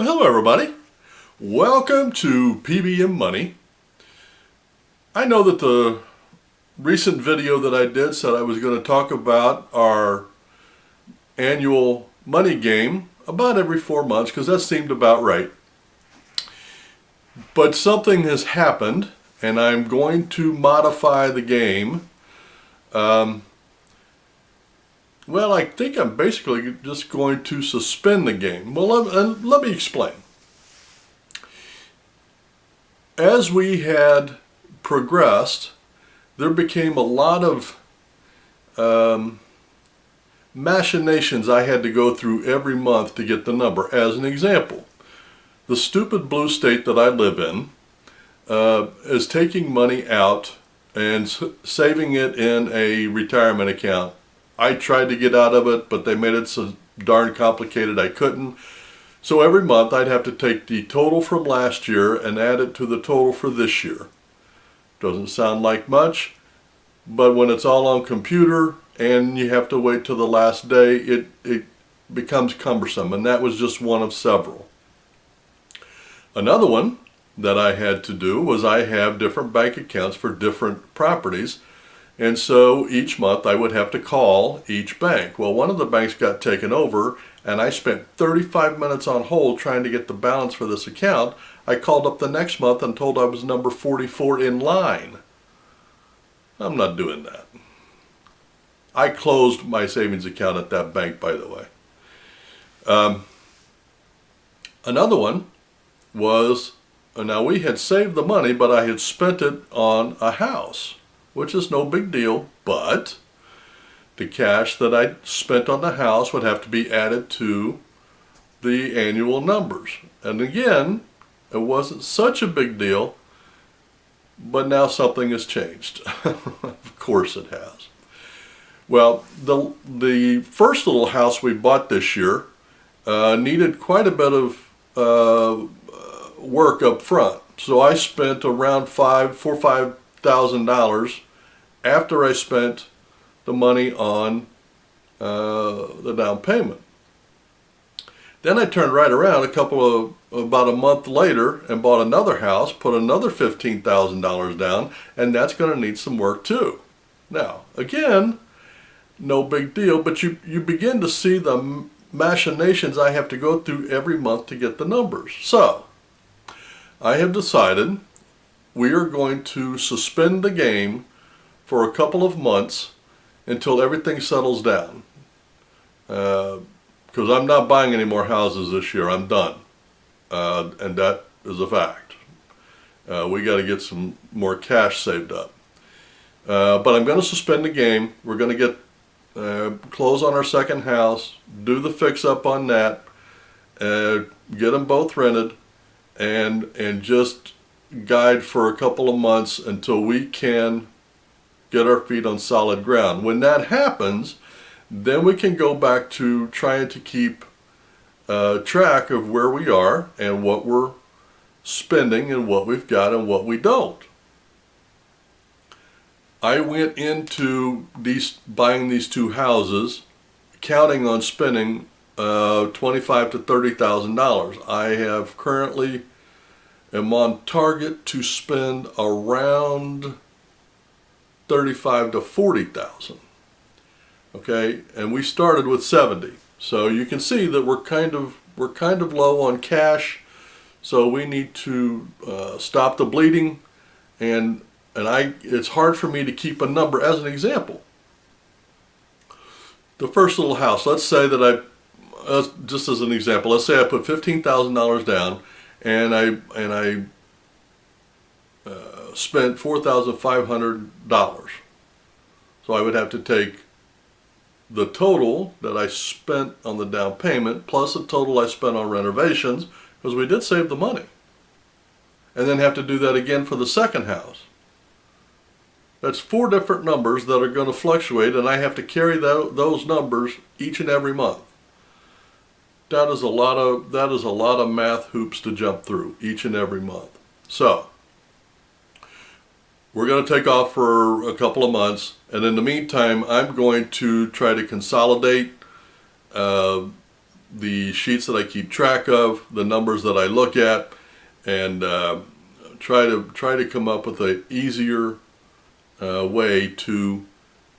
Well, hello everybody. Welcome to P.B.M. Money. I know that the recent video that I did said I was going to talk about our annual money game about every 4 months because that seemed about right. But something has happened and I'm going to modify the game. Well, I think I'm basically just going to suspend the game. Well, let me explain. As we had progressed, there became a lot of machinations I had to go through every month to get the number. As an example, the stupid blue state that I live in is taking money out and saving it in a retirement account. I tried to get out of it, but they made it so darn complicated I couldn't. So every month I'd have to take the total from last year and add it to the total for this year. Doesn't sound like much, but when it's all on computer and you have to wait till the last day, it becomes cumbersome, and that was just one of several. Another one that I had to do was I have different bank accounts for different properties. And so each month I would have to call each bank. Well, one of the banks got taken over and I spent 35 minutes on hold trying to get the balance for this account. I called up the next month and told I was number 44 in line. I'm not doing that. I closed my savings account at that bank, by the way. Another one was, now we had saved the money, but I had spent it on a house, which is no big deal, but the cash that I spent on the house would have to be added to the annual numbers. And again, it wasn't such a big deal, but now something has changed. Of course it has. Well, the first little house we bought this year needed quite a bit of work up front. So I spent around $5,000 after I spent the money on the down payment. Then I turned right around about a month later and bought another house, put another $15,000 down, and that's going to need some work too. Now, again, no big deal, but you begin to see the machinations I have to go through every month to get the numbers. So, I have decided we are going to suspend the game for a couple of months until everything settles down. Because I'm not buying any more houses this year. I'm done. And that is a fact. We got to get some more cash saved up. But I'm going to suspend the game. We're going to get close on our second house, do the fix up on that, get them both rented, and just guide for a couple of months until we can get our feet on solid ground. When that happens, then we can go back to trying to keep track of where we are and what we're spending and what we've got and what we don't. I went into buying these two houses counting on spending $25,000 to $30,000. I have currently am on target to spend around $35,000 to $40,000. Okay, and we started with 70. So you can see that we're kind of low on cash. So we need to stop the bleeding, and it's hard for me to keep a number. As an example, the first little house. Let's say that just as an example, let's say I put $15,000 down, and I spent $4,500. So I would have to take the total that I spent on the down payment plus the total I spent on renovations, because we did save the money, and then have to do that again for the second house. That's 4 different numbers that are going to fluctuate, and I have to carry those numbers each and every month. That is a lot of math hoops to jump through each and every month. So we're going to take off for a couple of months, and in the meantime I'm going to try to consolidate the sheets that I keep track of, the numbers that I look at, and try to come up with an easier way to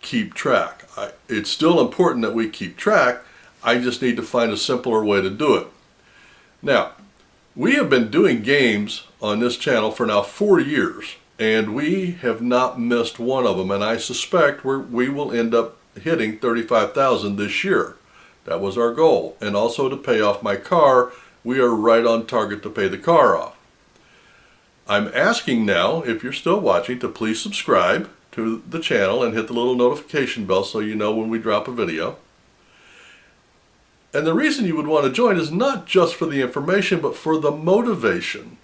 keep track. It's still important that we keep track. I just need to find a simpler way to do it. Now, we have been doing games on this channel for now 4 years, and we have not missed one of them, and I suspect we will end up hitting 35,000 this year. That was our goal. And also to pay off my car. We are right on target to pay the car off. I'm asking now, if you're still watching, to please subscribe to the channel and hit the little notification bell so you know when we drop a video. And the reason you would want to join is not just for the information, but for the motivation.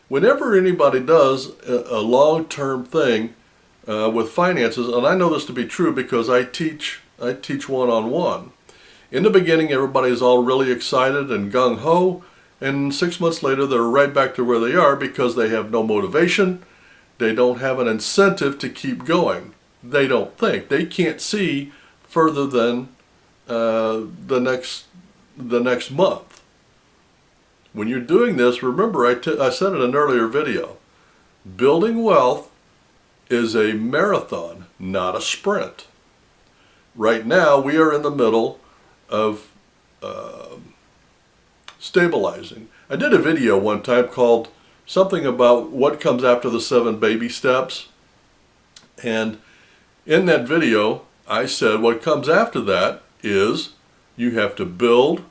Whenever anybody does a long-term thing with finances, and I know this to be true because I teach one-on-one. In the beginning, everybody's all really excited and gung-ho, and 6 months later, they're right back to where they are because they have no motivation. They don't have an incentive to keep going. They don't think. They can't see further than the next month. When you're doing this, remember I said in an earlier video, building wealth is a marathon, not a sprint. Right now, we are in the middle of stabilizing. I did a video one time called something about what comes after the 7 baby steps. And in that video, I said what comes after that is you have to build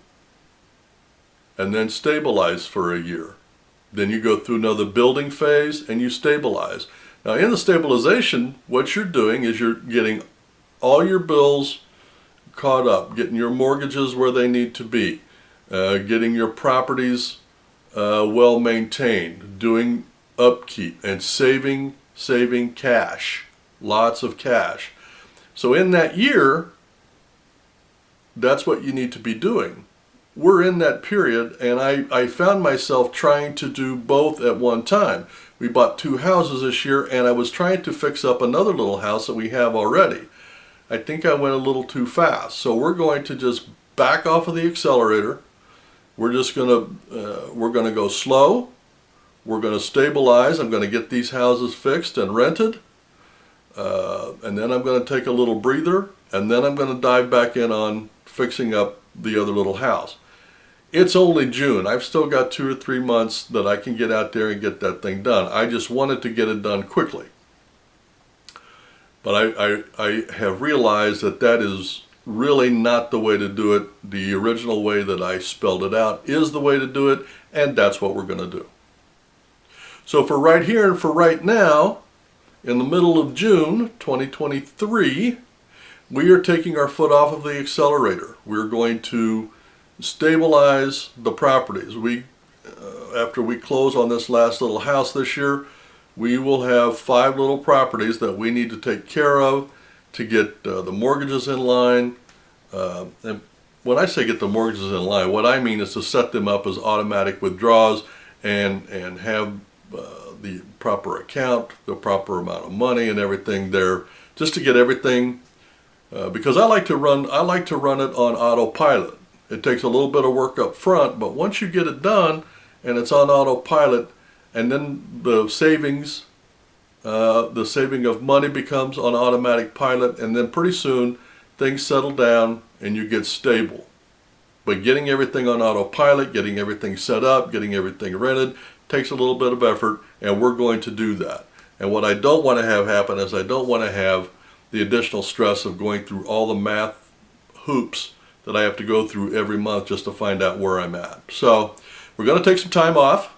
and then stabilize for a year. Then you go through another building phase and you stabilize. Now in the stabilization, what you're doing is you're getting all your bills caught up, getting your mortgages where they need to be, getting your properties well maintained, doing upkeep, and saving cash, lots of cash. So in that year, that's what you need to be doing. We're in that period, and I found myself trying to do both at one time. We bought 2 houses this year, and I was trying to fix up another little house that we have already. I think I went a little too fast. So we're going to just back off of the accelerator. We're just gonna go slow. We're gonna stabilize. I'm gonna get these houses fixed and rented, and then I'm gonna take a little breather, and then I'm gonna dive back in on fixing up the other little house. It's only June. I've still got 2 or 3 months that I can get out there and get that thing done. I just wanted to get it done quickly. But I have realized that that is really not the way to do it. The original way that I spelled it out is the way to do it, and that's what we're going to do. So for right here and for right now, in the middle of June 2023, we are taking our foot off of the accelerator. We're going to stabilize the properties. After we close on this last little house this year, we will have 5 little properties that we need to take care of to get the mortgages in line. And when I say get the mortgages in line, what I mean is to set them up as automatic withdrawals and have the proper account, the proper amount of money and everything there, just to get everything, because I like to run it on autopilot. It takes a little bit of work up front, but once you get it done and it's on autopilot, and then the saving of money becomes on automatic pilot, and then pretty soon things settle down and you get stable. But getting everything on autopilot, getting everything set up, getting everything rented takes a little bit of effort, and we're going to do that. And what I don't want to have happen is I don't want to have the additional stress of going through all the math hoops that I have to go through every month just to find out where I'm at. So we're going to take some time off.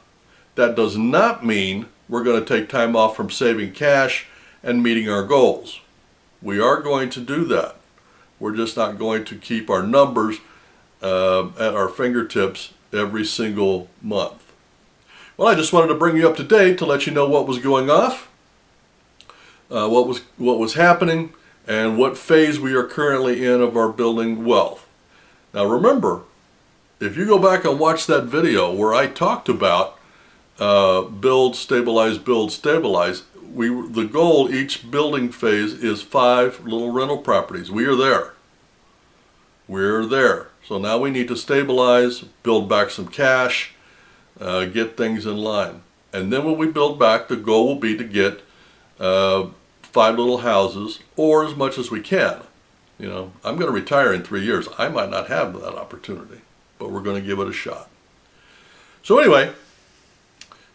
That does not mean we're going to take time off from saving cash and meeting our goals. We are going to do that. We're just not going to keep our numbers at our fingertips every single month. Well, I just wanted to bring you up to date to let you know what was going off, what was happening, and what phase we are currently in of our building wealth. Now remember, if you go back and watch that video where I talked about build, stabilize, the goal each building phase is 5 little rental properties. We are there. We're there. So now we need to stabilize, build back some cash, get things in line. And then when we build back, the goal will be to get 5 little houses, or as much as we can. You know, I'm going to retire in 3 years. I might not have that opportunity, but we're going to give it a shot. So anyway,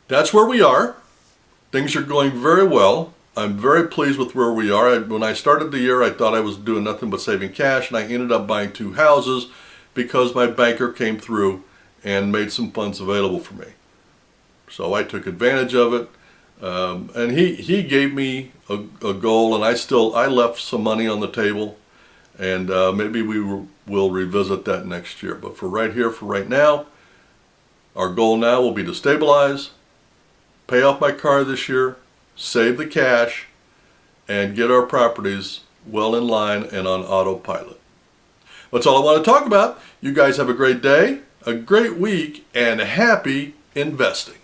that's where we are. Things are going very well. I'm very pleased with where we are. When I started the year, I thought I was doing nothing but saving cash, and I ended up buying 2 houses because my banker came through and made some funds available for me. So I took advantage of it, and he gave me a goal, and I left some money on the table, and maybe we will revisit that next year. But for right now, our goal now will be to stabilize, pay off my car this year, save the cash, and get our properties well in line and on autopilot. That's all I want to talk about. You guys have a great day, a great week, and happy investing.